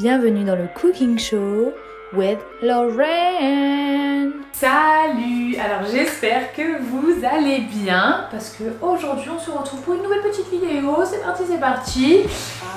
Bienvenue dans le Cooking Show with Lorraine. Salut! Alors j'espère que vous allez bien parce que aujourd'hui on se retrouve pour une nouvelle petite vidéo. C'est parti!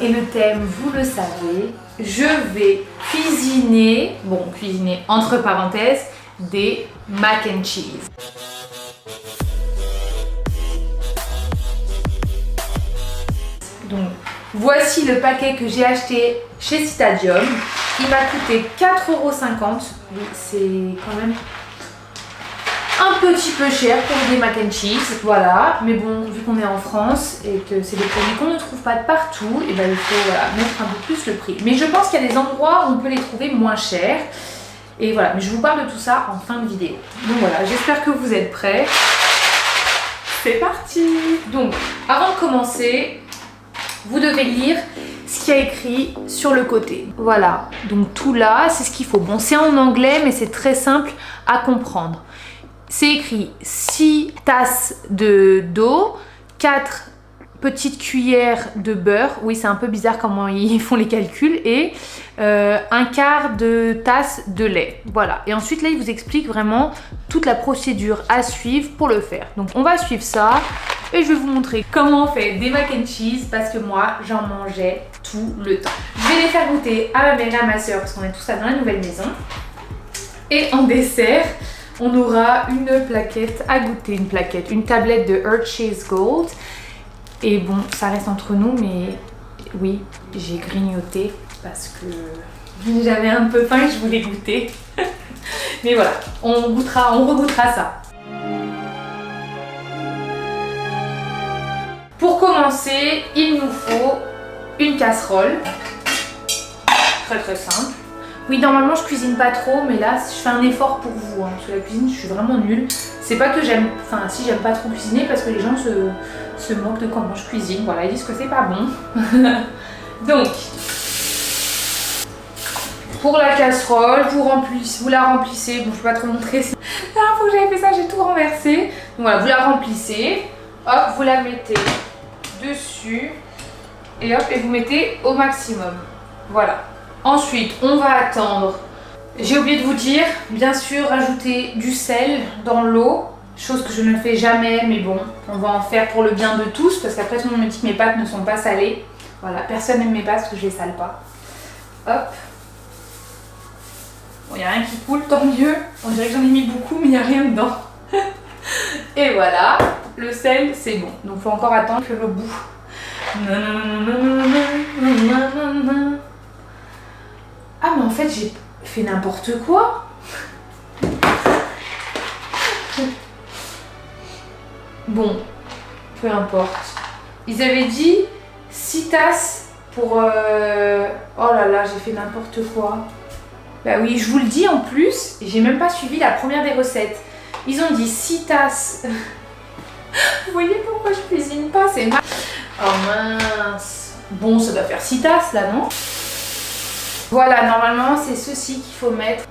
Et le thème, vous le savez, je vais cuisiner, cuisiner entre parenthèses, des mac and cheese. Donc voici le paquet que j'ai acheté chez Citadium. Il m'a coûté 4,50 €. Oui, c'est quand même un petit peu cher pour des mac and cheese. Voilà, mais bon, vu qu'on est en France et que c'est des produits qu'on ne trouve pas de partout, et ben il faut mettre un peu plus le prix. Mais je pense qu'il y a des endroits où on peut les trouver moins chers. Et voilà, mais je vous parle de tout ça en fin de vidéo. Donc voilà, j'espère que vous êtes prêts. C'est parti! Donc, avant de commencer, vous devez lire ce qu'il y a écrit sur le côté. Voilà, donc tout là, c'est ce qu'il faut. Bon, c'est en anglais, mais c'est très simple à comprendre. C'est écrit 6 tasses d'eau, 4 petites cuillères de beurre. Oui, c'est un peu bizarre comment ils font les calculs. Et un quart de tasse de lait. Voilà. Et ensuite, là, il vous explique vraiment toute la procédure à suivre pour le faire. Donc, on va suivre ça. Et je vais vous montrer comment on fait des mac and cheese parce que moi, j'en mangeais tout le temps. Je vais les faire goûter à ma mère et à ma soeur parce qu'on est tous là dans la nouvelle maison. Et en dessert, on aura une plaquette à goûter. Une tablette de Hershey's Gold. Et bon, ça reste entre nous, mais oui, j'ai grignoté parce que j'avais un peu faim et je voulais goûter. Mais voilà, on regoutera ça. Pour commencer, il nous faut une casserole. Très simple. Oui, normalement je cuisine pas trop, mais là je fais un effort pour vous. Parce que la cuisine, je suis vraiment nulle. C'est pas que j'aime, si j'aime pas trop cuisiner, parce que les gens se moquent de comment je cuisine. Voilà, ils disent que c'est pas bon. Donc, pour la casserole, vous la remplissez. Bon, je peux pas trop montrer. La dernière fois que j'avais fait ça, j'ai tout renversé. Donc voilà, vous la remplissez. Hop, vous la mettez dessus. Et hop, et vous mettez au maximum. Voilà. Ensuite, on va attendre. J'ai oublié de vous dire, bien sûr, rajouter du sel dans l'eau. Chose que je ne fais jamais, mais bon, on va en faire pour le bien de tous. Parce qu'après, tout le monde me dit que mes pâtes ne sont pas salées. Voilà, personne n'aime mes pâtes parce que je les sale pas. Hop. Bon, il n'y a rien qui coule, tant mieux. On dirait que j'en ai mis beaucoup, mais il n'y a rien dedans. Et voilà, le sel, c'est bon. Donc, il faut encore attendre que le bout. Ah, mais en fait, j'ai fait n'importe quoi. Bon, peu importe. Ils avaient dit 6 tasses pour... Oh là là, j'ai fait n'importe quoi. Bah oui, je vous le dis en plus, j'ai même pas suivi la première des recettes. Ils ont dit 6 tasses. Vous voyez pourquoi je cuisine pas, c'est mal. Oh mince. Bon, ça doit faire 6 tasses là, non? Voilà, normalement, c'est ceci qu'il faut mettre.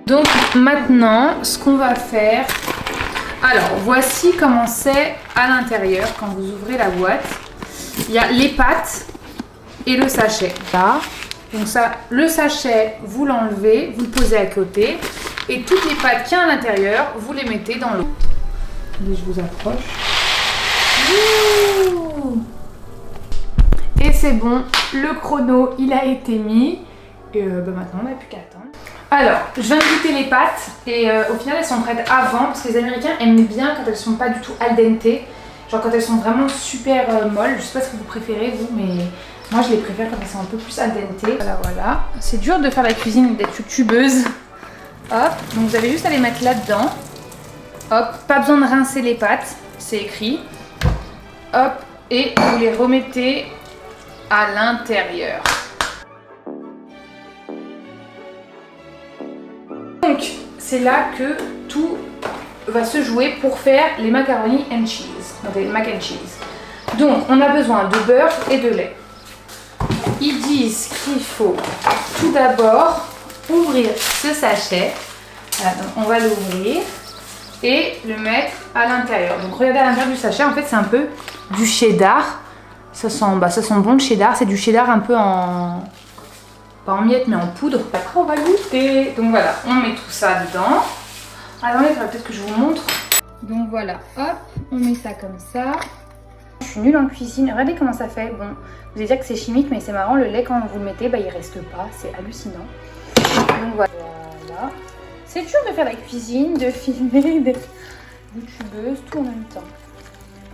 Donc maintenant, ce qu'on va faire... Alors, voici comment c'est à l'intérieur quand vous ouvrez la boîte. Il y a les pâtes et le sachet. Là. Donc ça, le sachet, vous l'enlevez, vous le posez à côté. Et toutes les pâtes qu'il y a à l'intérieur, vous les mettez dans l'eau. Je vous approche. Et c'est bon, le chrono il a été mis et maintenant on n'a plus qu'à attendre. Alors, je viens de goûter les pâtes et au final elles sont prêtes avant parce que les Américains aiment bien quand elles sont pas du tout al dente, genre quand elles sont vraiment super molles. Je sais pas ce que vous préférez vous, mais moi je les préfère quand elles sont un peu plus al dente. Voilà, c'est dur de faire la cuisine d'être youtubeuse. Hop, donc vous avez juste à les mettre là-dedans. Hop, pas besoin de rincer les pâtes, c'est écrit. Hop, et vous les remettez à l'intérieur. Donc, c'est là que tout va se jouer pour faire les macaroni and cheese. Donc, les mac and cheese. Donc, on a besoin de beurre et de lait. Ils disent qu'il faut tout d'abord ouvrir ce sachet. Voilà, donc on va l'ouvrir. et le mettre à l'intérieur. Donc regardez à l'intérieur du sachet, en fait c'est un peu du cheddar. Ça sent bon le cheddar, c'est du cheddar un peu en... pas en miettes mais en poudre. Après on va goûter. Donc voilà, on met tout ça dedans. Attendez, il faudrait peut-être que je vous montre. Donc voilà, hop, on met ça comme ça. Je suis nulle en cuisine, regardez comment ça fait. Bon, vous allez dire que c'est chimique mais c'est marrant, le lait quand vous le mettez, bah, il reste pas, c'est hallucinant. Donc voilà. C'est dur de faire la cuisine, de filmer, de youtubeuse, tout en même temps.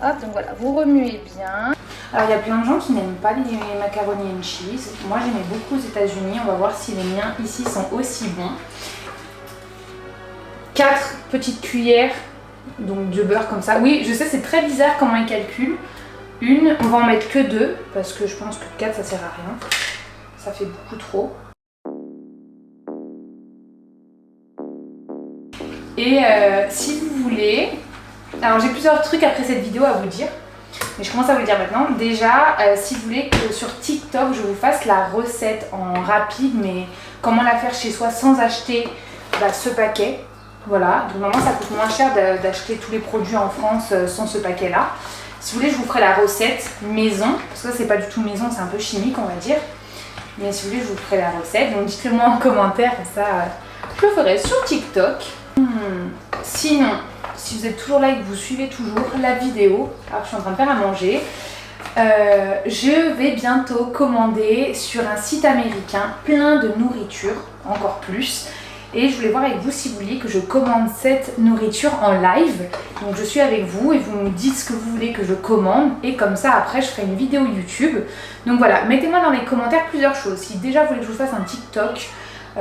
Hop, donc voilà, vous remuez bien. Alors il y a plein de gens qui n'aiment pas les macaroni and cheese. Moi j'aimais beaucoup aux États-Unis. On va voir si les miens ici sont aussi bons. 4 petites cuillères donc de beurre comme ça. Oui, je sais, c'est très bizarre comment ils calculent. Une, on va en mettre que 2 parce que je pense que 4 ça sert à rien. Ça fait beaucoup trop. Et si vous voulez, alors j'ai plusieurs trucs après cette vidéo à vous dire, mais je commence à vous le dire maintenant. Déjà, si vous voulez que sur TikTok je vous fasse la recette en rapide, mais comment la faire chez soi sans acheter ce paquet. Voilà, donc normalement ça coûte moins cher d'acheter tous les produits en France sans ce paquet là. Si vous voulez, je vous ferai la recette maison, parce que ça c'est pas du tout maison, c'est un peu chimique on va dire. Mais si vous voulez, je vous ferai la recette, donc dites-le moi en commentaire, ça je le ferai sur TikTok. Sinon, si vous êtes toujours là et que vous suivez toujours la vidéo, alors je suis en train de faire à manger, je vais bientôt commander sur un site américain plein de nourriture, encore plus. Et je voulais voir avec vous si vous vouliez que je commande cette nourriture en live. Donc je suis avec vous et vous me dites ce que vous voulez que je commande. Et comme ça après je ferai une vidéo YouTube. Donc voilà, mettez-moi dans les commentaires plusieurs choses. Si déjà vous voulez que je vous fasse un TikTok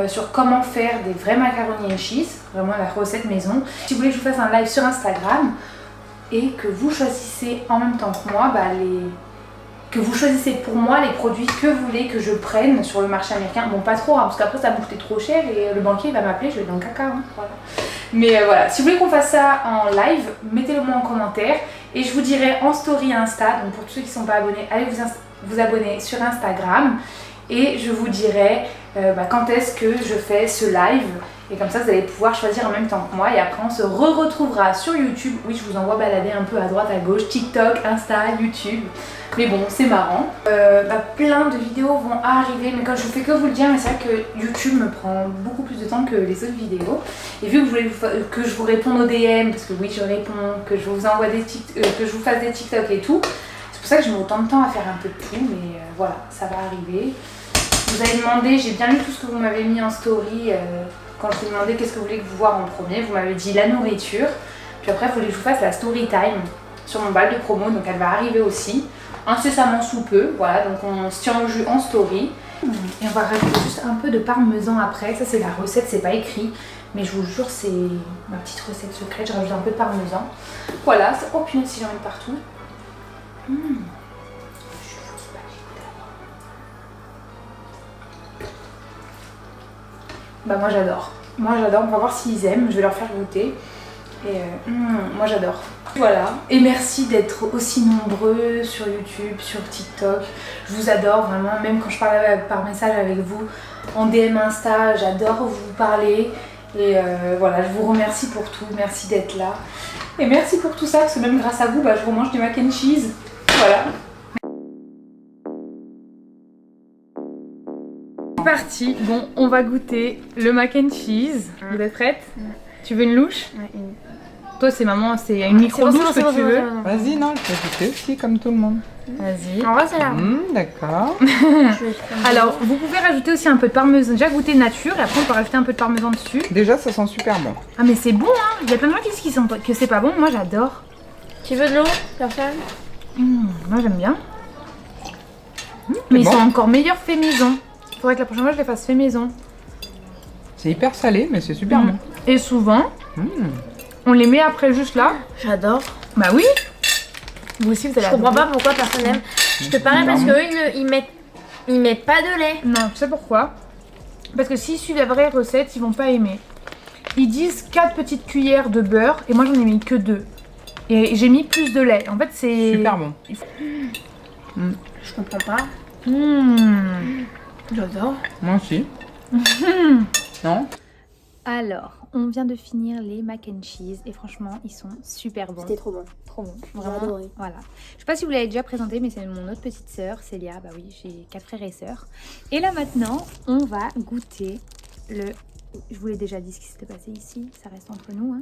sur comment faire des vrais macaroni and cheese, vraiment la recette maison. Si vous voulez que je vous fasse un live sur Instagram et que vous choisissez en même temps que moi que vous choisissez pour moi les produits que vous voulez que je prenne sur le marché américain. Bon, pas trop, hein, parce qu'après ça va me coûter trop cher et le banquier il va m'appeler, je vais être dans le caca. Hein, voilà. Mais voilà, si vous voulez qu'on fasse ça en live, mettez-le moi en commentaire et je vous dirai en story Insta. Donc pour tous ceux qui ne sont pas abonnés, allez vous abonner sur Instagram et je vous dirai quand est-ce que je fais ce live. Et comme ça, vous allez pouvoir choisir en même temps que moi. Et après, on se retrouvera sur YouTube. Oui, je vous envoie balader un peu à droite, à gauche. TikTok, Insta, YouTube. Mais bon, c'est marrant. Plein de vidéos vont arriver. Mais quand je fais que vous le dire, mais c'est vrai que YouTube me prend beaucoup plus de temps que les autres vidéos. Et vu que vous voulez que je vous réponde aux DM, parce que oui, je réponds, que je vous envoie que je vous fasse des TikTok et tout. C'est pour ça que je mets autant de temps à faire un peu de tout. Mais voilà, ça va arriver. Vous avez demandé, j'ai bien lu tout ce que vous m'avez mis en story. Quand je vous demandais qu'est-ce que vous voulez que vous voir en premier, vous m'avez dit la nourriture. Puis après, il fallait que je vous fasse la story time sur mon bal de promo, donc elle va arriver aussi, incessamment sous peu. Voilà, donc on se tient au jus en story. Et on va rajouter juste un peu de parmesan après. Ça, c'est la recette, c'est pas écrit, mais je vous jure, c'est ma petite recette secrète. Je rajoute un peu de parmesan. Voilà, oh punaise, si j'en mets partout. Moi j'adore. Moi j'adore, on va voir s'ils aiment, je vais leur faire goûter. Et moi j'adore. Voilà. Et merci d'être aussi nombreux sur YouTube, sur TikTok. Je vous adore vraiment, même quand je parle par message avec vous en DM Insta, j'adore vous parler. Et voilà, je vous remercie pour tout, merci d'être là. Et merci pour tout ça, parce que même grâce à vous, je remange du mac and cheese. Voilà. C'est parti, bon, on va goûter le mac and cheese. Vous êtes prête? Tu veux une louche? Ouais, une. Toi, c'est maman, c'est une micro-louche que tu veux? Vas-y, non, je peux goûter aussi comme tout le monde. Vas-y. En vrai, ça a l'air. D'accord. Alors, vous pouvez rajouter aussi un peu de parmesan. Déjà goûté nature et après on peut rajouter un peu de parmesan dessus. Déjà, ça sent super bon. Ah, mais c'est bon, hein. Il y a plein de gens qui disent que c'est pas bon. Moi, j'adore. Tu veux de l'eau, personne? Moi, j'aime bien. Mais ils sont encore meilleurs fait maison. Faudrait que la prochaine fois je les fasse fait maison. C'est hyper salé, mais c'est super bon. Et souvent, on les met après juste là. J'adore. Bah oui. Vous aussi, vous allez. Je comprends pas pourquoi personne n'aime. Je te parlais parce qu'eux, ils mettent pas de lait. Non, tu sais pourquoi? Parce que s'ils suivent la vraie recette, ils vont pas aimer. Ils disent 4 petites cuillères de beurre et moi j'en ai mis que 2. Et j'ai mis plus de lait. En fait, c'est super bon. Je comprends pas. J'adore. Moi aussi. Non? Alors, on vient de finir les mac and cheese et franchement, ils sont super bons. C'était trop bon. Trop bon, J'ai vraiment. adoré. Voilà. Je sais pas si vous l'avez déjà présenté, mais c'est mon autre petite sœur, Célia. Bah oui, j'ai 4 frères et sœurs. Et là maintenant, on va goûter le. Je vous l'ai déjà dit ce qui s'était passé ici, ça reste entre nous. Hein.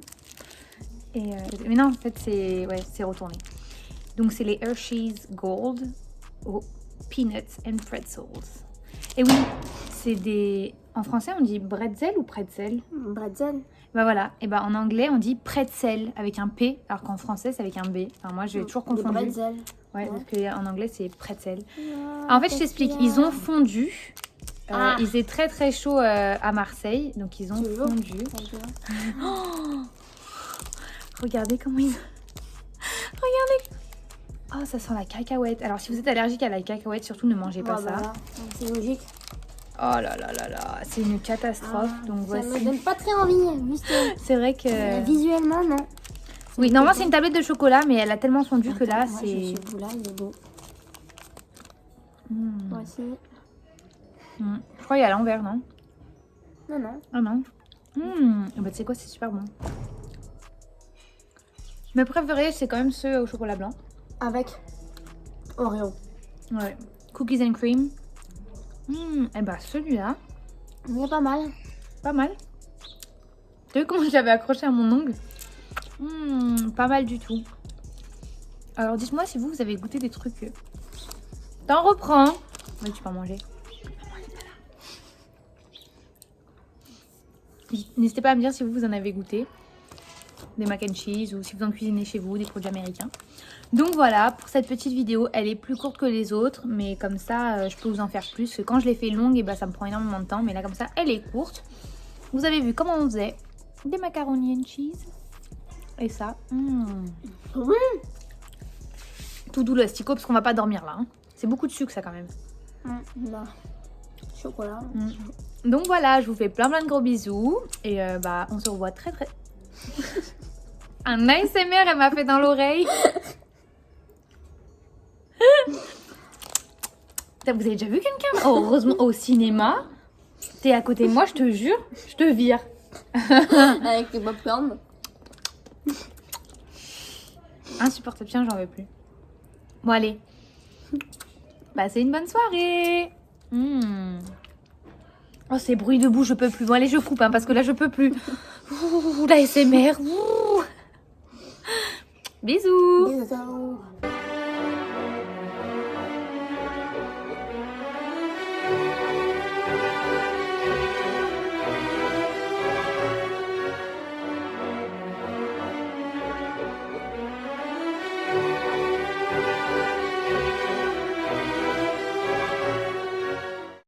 Et mais non, en fait, c'est retourné. Donc c'est les Hershey's Gold aux peanuts and pretzels. Et oui, c'est des. En français, on dit bretzel ou pretzel? Bretzel. Bah voilà, et bah en anglais on dit pretzel avec un P, alors qu'en français c'est avec un B. Enfin, moi j'ai toujours Des confondu. bretzels. Ouais, Ouais. parce qu'en anglais c'est pretzel. Ah, En fait, je t'explique, ils ont fondu. Ah. Il faisait très très chaud à Marseille, donc ils ont Toujours. fondu. Regardez comment ils. Regardez. Oh, ça sent la cacahuète. Alors, si vous êtes allergique à la cacahuète, surtout ne mangez pas ça. Voilà. C'est logique. Oh là là là là, c'est une catastrophe. Donc Ça me voici. donne pas très envie. Juste, C'est vrai que. visuellement, non. Oui, normalement c'est une tablette de chocolat, mais elle a tellement fondu que là Attends, moi, c'est. Ce bout-là, il est beau. Mmh. Voici. Mmh. Je crois qu'il est à l'envers, non? Non, non. Ah non. Bah, tu sais quoi, c'est super bon. Mes préférés, c'est quand même ceux au chocolat blanc. Avec Oreo. Ouais. Cookies and cream. Et bah celui-là, Il est pas mal. pas mal. T'as vu comment j'avais accroché à mon ongle? Pas mal du tout. Alors dites-moi si vous avez goûté des trucs. T'en reprends. Oui, tu peux en manger. N'hésitez pas à me dire si vous en avez goûté. Des mac and cheese ou si vous en cuisinez chez vous, des produits américains. Donc voilà, pour cette petite vidéo, elle est plus courte que les autres, mais comme ça, je peux vous en faire plus. Parce que quand je l'ai fait longue, et bah, ça me prend énormément de temps, mais là comme ça, elle est courte. Vous avez vu comment on faisait des macaroni and cheese. Et ça, Oui. tout doux le asticot, parce qu'on va pas dormir là. Hein. C'est beaucoup de sucre ça quand même. Là. Chocolat. Donc voilà, je vous fais plein de gros bisous. Et bah, on se revoit très. Un ASMR, elle m'a fait dans l'oreille. Vous avez déjà vu quelqu'un? Oh, heureusement, au cinéma. T'es à côté de moi, je te jure, je te vire. Avec tes popcorn. Insupportable, tiens, j'en veux plus. Bon, allez. Passez une bonne soirée. Oh, ces bruits de bouche, je peux plus. Bon, allez, je coupe, hein, parce que là, je peux plus. Ouh, l'ASMR. Bisous. Bisous.